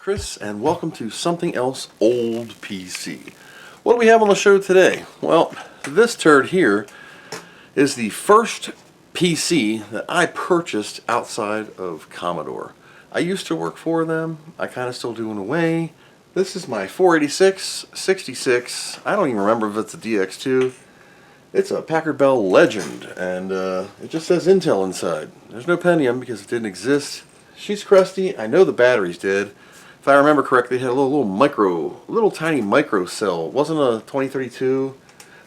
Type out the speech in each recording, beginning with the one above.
Chris, and welcome to Something Else Old PC. What do we have on the show today? Well, this turd here is the first PC that I purchased outside of Commodore. I used to work for them. I kind of still do in a way. This is my 486 66. I don't even remember if it's a DX2. It's a Packard Bell Legend, and it just says Intel inside. There's no Pentium because it didn't exist. She's crusty. I know the batteries did. If I remember correctly, it had a little tiny micro cell. It wasn't a 2032.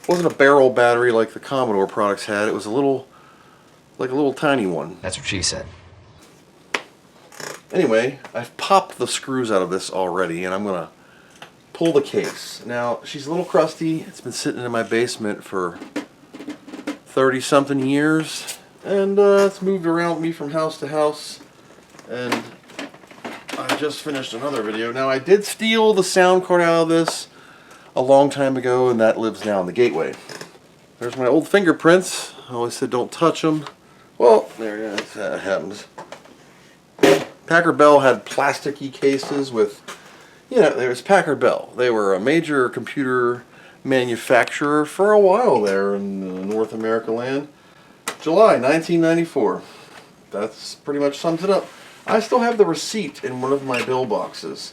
It wasn't a barrel battery like the Commodore products had. It was a little tiny one. That's what she said. Anyway, I've popped the screws out of this already, and I'm gonna pull the case. Now, she's a little crusty. It's been sitting in my basement for 30-something years, and it's moved around with me from house to house, and I just finished another video. Now, I did steal the sound card out of this a long time ago, and that lives now in the gateway. There's my old fingerprints. I always said don't touch them. Well, there it is. That happens. Packard Bell had plasticky cases with, there was Packard Bell. They were a major computer manufacturer for a while there in North America land. July 1994. That's pretty much sums it up. I still have the receipt in one of my bill boxes.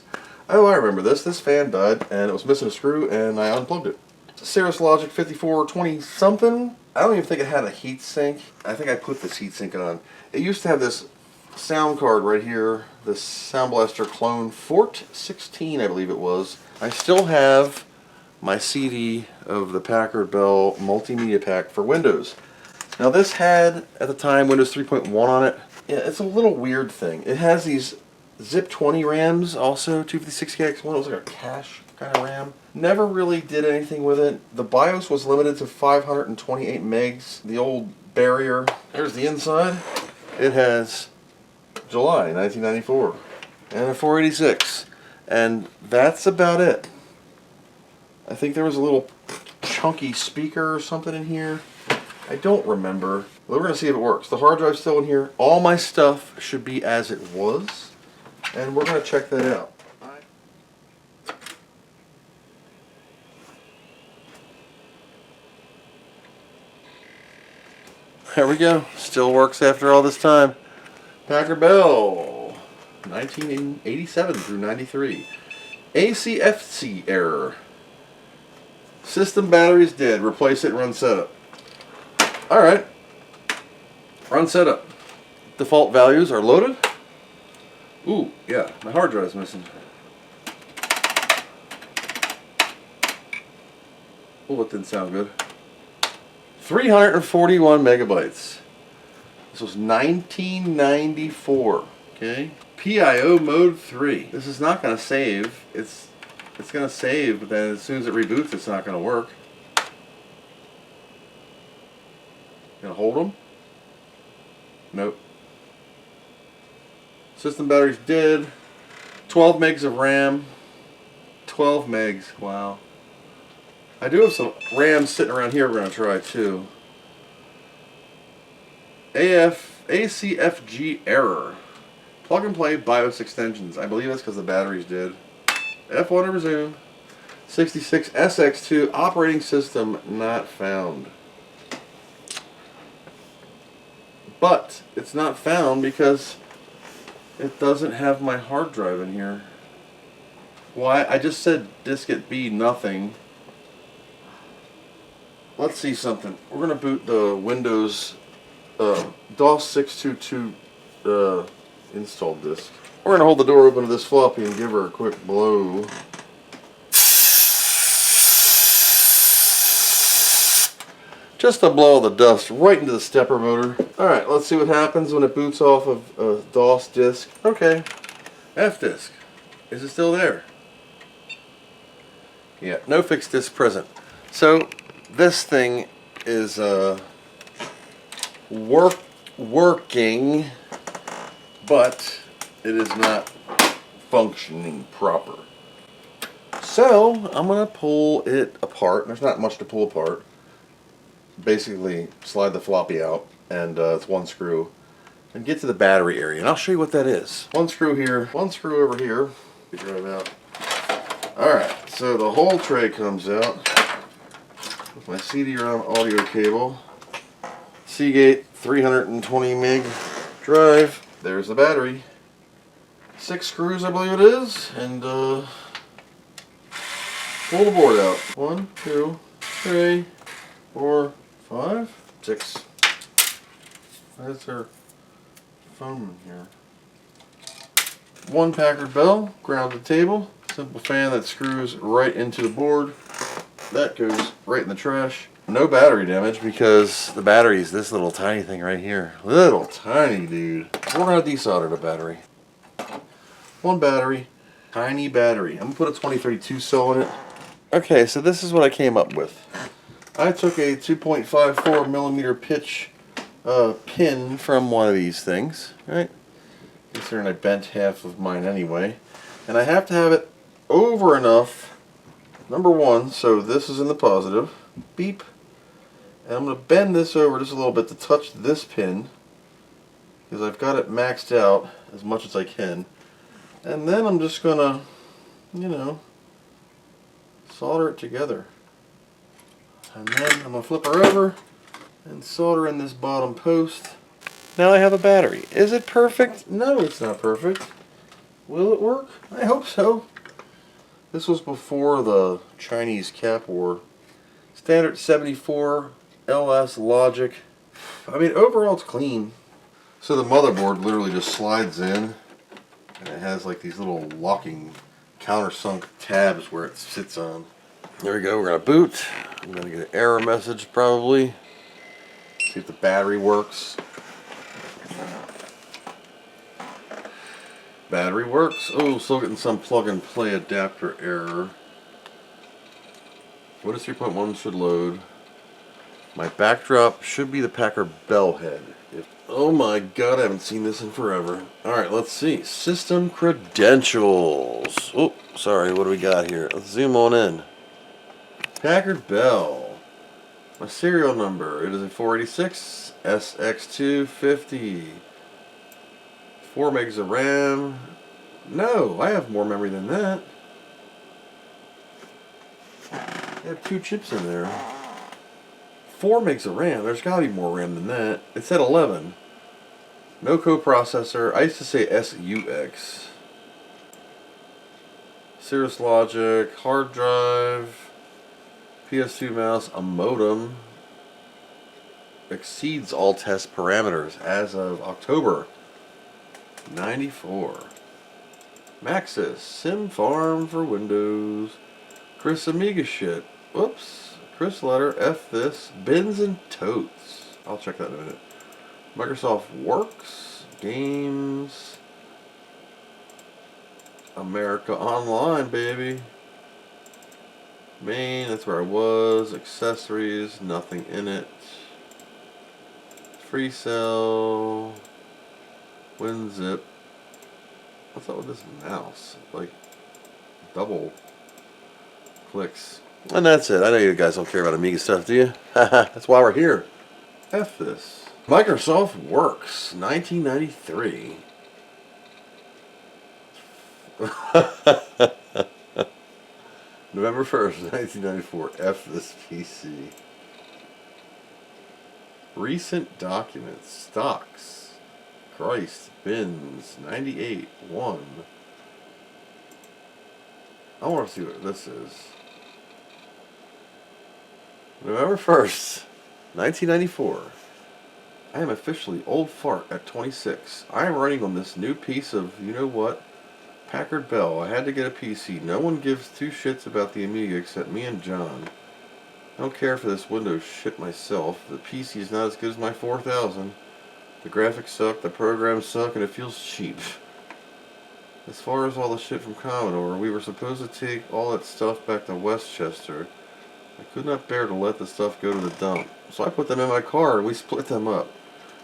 Oh, I remember this. This fan died, and it was missing a screw, and I unplugged it. It's a Cirrus Logic 5420-something. I don't even think it had a heat sink. I think I put this heat sink on. It used to have this sound card right here, this Sound Blaster clone, Fort 16, I believe it was. I still have my CD of the Packard Bell Multimedia Pack for Windows. Now this had, at the time, Windows 3.1 on it. Yeah, it's a little weird thing. It has these Zip 20 RAMs also, 256K. One was like a cache kind of RAM. Never really did anything with it. The BIOS was limited to 528 megs. The old barrier. There's the inside. It has July 1994 and a 486. And that's about it. I think there was a little chunky speaker or something in here. I don't remember. We're going to see if it works. The hard drive's still in here. All my stuff should be as it was. And we're going to check that out. There we go. Still works after all this time. Packard Bell, 1987 through 93. ACFC error. System batteries dead. Replace it and run setup. Alright. Run setup. Default values are loaded. Ooh, yeah, my hard drive's missing. Oh, it didn't sound good. 341 megabytes. This was 1994. Okay. PIO mode 3. This is not going to save. It's going to save, but then as soon as it reboots, it's not going to work. Gonna hold them? Nope. System battery's dead. 12 megs of RAM. 12 megs. Wow. I do have some RAM sitting around here we're going to try too. ACFG error. Plug and play BIOS extensions. I believe that's because the battery's dead. F1 to resume. 66 SX2 operating system not found. But it's not found because it doesn't have my hard drive in here. Why? I just said diskette B nothing. Let's see something. We're going to boot the Windows DOS 622 install disk. We're going to hold the door open to this floppy and give her a quick blow. Just to blow all the dust right into the stepper motor. Alright, let's see what happens when it boots off of a DOS disk. Okay. F disk. Is it still there? Yeah, no fixed disk present. So, this thing is working, but it is not functioning proper. So, I'm going to pull it apart. There's not much to pull apart. Basically slide the floppy out, and it's one screw, and get to the battery area, and I'll show you what that is. One screw here, one screw over here, We drive out. Alright, so the whole tray comes out with my CD-ROM audio cable, Seagate 320 meg drive. There's the battery. 6 screws, I believe it is, and pull the board out. 1, 2, 3, 4, 5, 6. That's her phone in here. 1 Packard Bell, grounded table, simple fan that screws right into the board. That goes right in the trash. No battery damage because the battery is this little tiny thing right here. Little tiny dude. We're going to desolder the battery. 1 battery, tiny battery. I'm going to put a 2032 cell in it. Okay, so this is what I came up with. I took a 2.54 millimeter pitch pin from one of these things, right? Considering I bent half of mine anyway. And I have to have it over enough, number 1, so this is in the positive. Beep. And I'm going to bend this over just a little bit to touch this pin, because I've got it maxed out as much as I can. And then I'm just going to, you know, solder it together. And then I'm going to flip her over and solder in this bottom post. Now I have a battery. Is it perfect? No, it's not perfect. Will it work? I hope so. This was before the Chinese cap war. Standard 74 LS logic. I mean, overall it's clean. So the motherboard literally just slides in, and it has like these little locking countersunk tabs where it sits on. There we go, we're gonna boot. I'm gonna get an error message probably. See if the battery works. Battery works. Oh, still getting some plug and play adapter error. Windows 3.1 should load. My backdrop should be the Packard Bell head. Oh my god, I haven't seen this in forever. Alright, let's see. System credentials. Oh, sorry, what do we got here? Let's zoom on in. Packard Bell. My serial number. It is a 486 SX250. 4 megs of RAM. No, I have more memory than that. I have 2 chips in there. 4 megs of RAM. There's got to be more RAM than that. It said 11. No coprocessor. I used to say SUX. Cirrus Logic. Hard drive. PS2 mouse. A modem. Exceeds all test parameters as of October 94. Maxis. Sim Farm for Windows. Chris Amiga shit. Whoops. Chris letter. F this. Bins and totes. I'll check that in a minute. Microsoft Works. Games. America Online, baby. Main. That's where I was. Accessories. Nothing in it. Free cell. WinZip. What's up with this mouse? Like, double clicks. And that's it. I know you guys don't care about Amiga stuff, do you? That's why we're here. F this. Microsoft Works, 1993. November 1st, 1994. F this PC. Recent documents. Stocks. Christ. Bins. 98. 1. I want to see what this is. November 1st, 1994. I am officially old fart at 26. I am running on this new piece of, you know what, Packard Bell. I had to get a PC. No one gives 2 shits about the Amiga except me and John. I don't care for this Windows shit myself. The PC is not as good as my 4000. The graphics suck, the programs suck, and it feels cheap. As far as all the shit from Commodore, we were supposed to take all that stuff back to Westchester. I could not bear to let the stuff go to the dump, so I put them in my car and we split them up.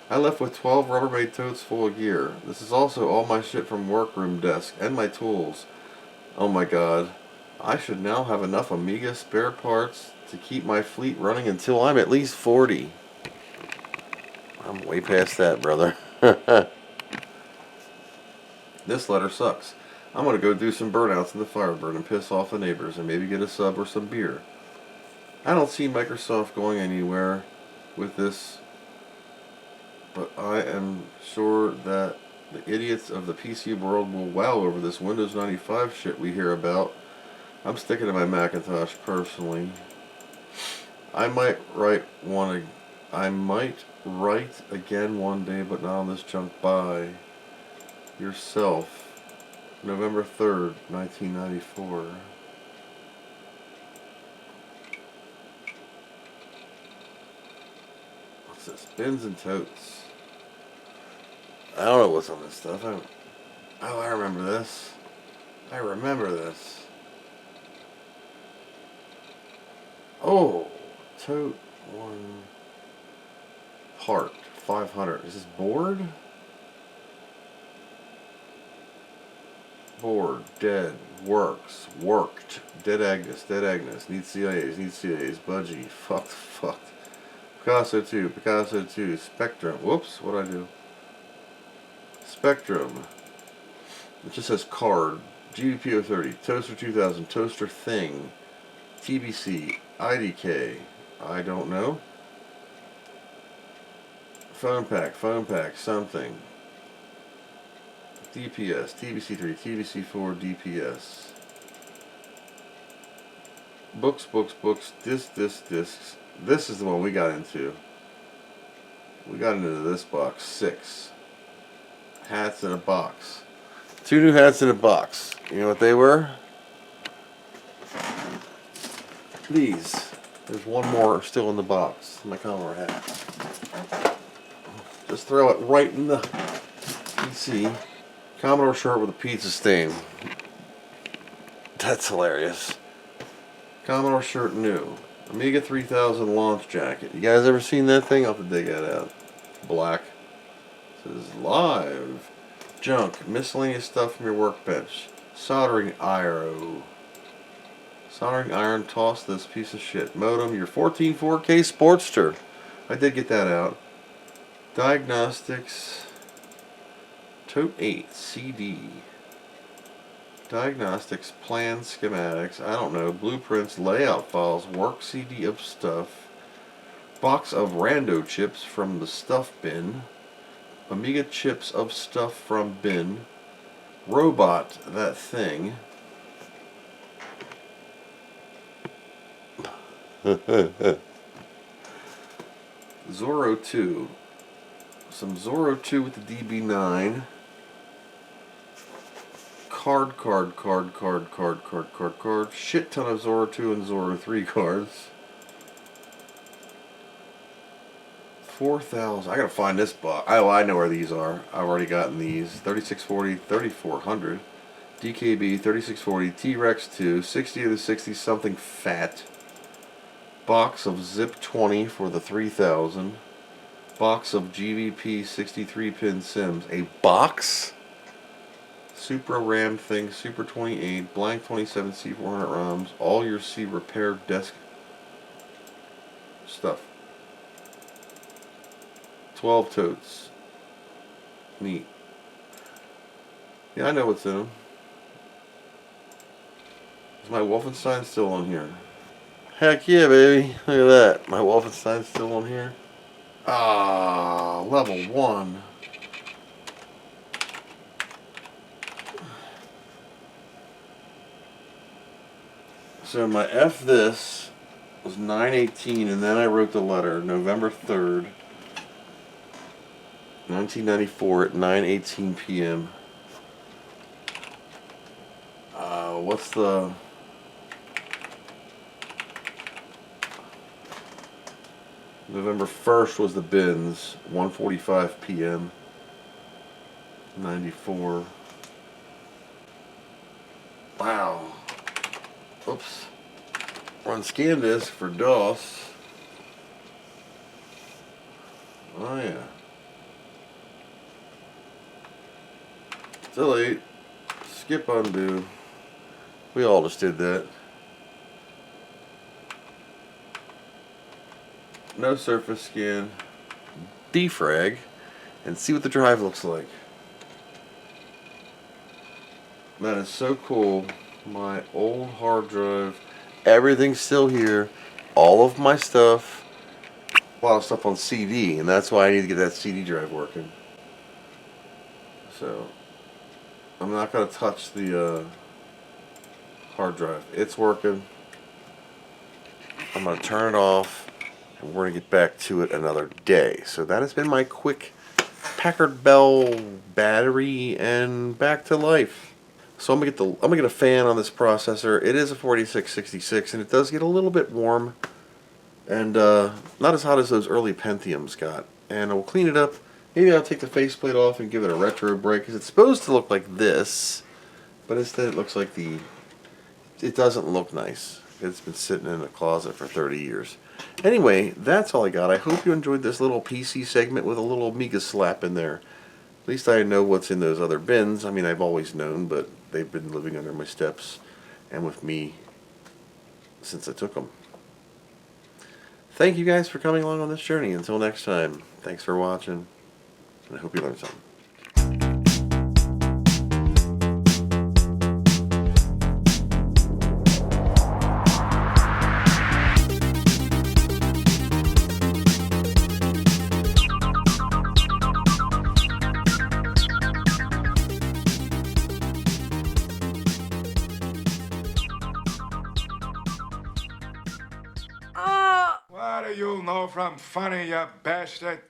I left with 12 Rubbermaid totes full of gear. This is also all my shit from workroom desk and my tools. Oh my god. I should now have enough Amiga spare parts to keep my fleet running until I'm at least 40. I'm way past that, brother. This letter sucks. I'm gonna go do some burnouts in the Firebird and piss off the neighbors and maybe get a sub or some beer. I don't see Microsoft going anywhere with this, but I am sure that the idiots of the PC world will wow over this Windows 95 shit we hear about. I'm sticking to my Macintosh personally. I might write again one day, but not on this junk. By yourself. November 3rd, 1994. What's this? Bins and totes. I don't know what's on this stuff. I remember this. I remember this. Oh, tote one. Heart 500. Is this board? Board, dead, works, worked, dead Agnes, need CIAs, Budgie, fucked. Picasso 2, Spectrum, whoops, what'd I do? Spectrum, it just says card, GBP 030, Toaster 2000, Toaster Thing, TBC, IDK, I don't know. Phone pack, something. DPS, TBC3, TBC4, DPS. Books, discs. This is the one we got into. We got into this box. 6. Hats in a box. 2 new hats in a box. You know what they were? These. There's one more still in the box. My Commodore hat. Just throw it right in the PC. Commodore shirt with a pizza stain. That's hilarious. Commodore shirt new. Amiga 3000 launch jacket. You guys ever seen that thing? I'll have to dig that out. Black. It says live. Junk. Miscellaneous stuff from your workbench. Soldering iron. Soldering iron. Toss this piece of shit. Modem. Your 14 4K Sportster. I did get that out. Diagnostics. Tote 8 CD. Diagnostics, plans, schematics, I don't know, blueprints, layout files, work CD of stuff, box of rando chips from the stuff bin, Amiga chips of stuff from bin, robot, that thing, Zorro 2, some Zorro 2 with the DB9, card, shit ton of Zorro 2 and Zorro 3 cards. 4,000. I gotta find this box. Oh, I know where these are. I've already gotten these. 3640, 3400, DKB 3640, T-Rex 2, 60 of the 60 something fat. Box of Zip 20 for the 3000. Box of GVP 63 pin Sims. A box? Super RAM thing, Super 28, blank 27 C400 ROMs, all your C repair desk stuff. 12 totes. Neat. Yeah, I know what's in them. Is my Wolfenstein still on here? Heck yeah, baby. Look at that. My Wolfenstein's still on here. Ah, level 1. So my F this was 9/18, and then I wrote the letter November 3rd, 1994 at 9:18 p.m. What's the... November 1st was the bins, 1:45 p.m. 94. Wow. Oops. Run ScanDisk for DOS. Oh yeah. Delete. Skip undo. We all just did that. No surface scan. Defrag. And see what the drive looks like. That is so cool. My old hard drive. Everything's still here. All of my stuff. A lot of stuff on CD, and that's why I need to get that CD drive working. So, I'm not going to touch the hard drive. It's working. I'm going to turn it off, and we're going to get back to it another day. So that has been my quick Packard Bell battery and back to life. So I'm gonna get a fan on this processor. It is a 4666, and it does get a little bit warm, and not as hot as those early Pentiums got. And I'll clean it up. Maybe I'll take the faceplate off and give it a retro break, because it's supposed to look like this, but instead it looks like it doesn't look nice. It's been sitting in a closet for 30 years. Anyway, that's all I got. I hope you enjoyed this little PC segment with a little Amiga slap in there. At least I know what's in those other bins. I mean, I've always known, but they've been living under my steps and with me since I took them. Thank you guys for coming along on this journey. Until next time, thanks for watching, and I hope you learned something. What do you know from funny, you bastard?